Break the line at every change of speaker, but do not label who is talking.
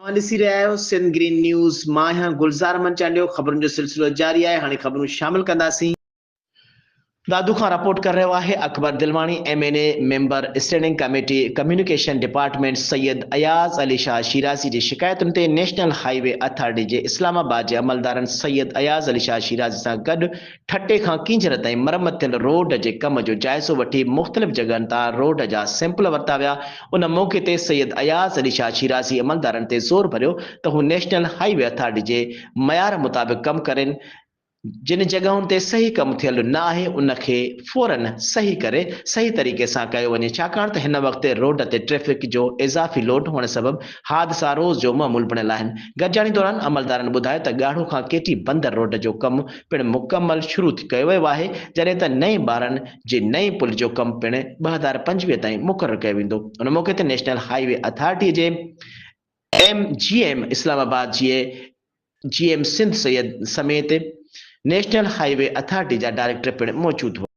ॾिसी रहिया आहियो सिंध ग्रीन न्यूज़। मां आहियां गुलज़ार मंचालियो। ख़बरुनि जो सिलसिलो जारी आहे। हाणे ख़बरूं शामिल कंदासीं। दादू खां रिपोर्ट कर रहियो आहे Akbar Dilwani. MNA member standing committee communication department Syed Ayaz Ali Shah Shirazi ji शिकायतुनि ते नेशनल हाईवे अथॉरिटी जे इस्लामाबाद जे अमलदारनि सैयद अयाज़ अली शाह शिराज़ी सां गॾु ठटे खां किंजर ताईं मरमत थियल रोड जे कम जो जाइज़ो वठी मुख़्तलिफ़ जॻहनि तां रोड जा सैंपल वरिता विया। उन मौक़े ते सैयद अयाज़ अली शाह शिराज़ी अमलदारनि ते ज़ोर भरियो त हू नेशनल हाईवे अथॉरिटी जे मयार मुताबिक़ कमु कनि। जिन जॻहुनि ते सही कमु थियल न आहे उनखे फ़ौरन सही करे सही तरीक़े सां कयो वञे, छाकाणि त हिन वक़्तु रोड ते ट्रैफ़िक जो इज़ाफ़ी लोड हुअण सबबि हादसा रोज़ जो मामूल बणियल आहिनि। गॾिजाणी दौरान अमलदारनि ॿुधायो त ॻाढ़ो खां केटी बंदर रोड जो कमु पिणु मुकमल शुरू कयो वियो आहे, जॾहिं त नए ॿारनि जे नए पुल जो कमु पिणु 2025 ताईं मुक़ररु कयो वेंदो। उन मौक़े ते नेशनल हाईवे अथॉरिटी जे MGM इस्लामाबाद जे GM सिंध सैयद समेत नेशनल हाईवे अथॉरिटी जा डायरेक्टर पिणु मौजूदु हुआ।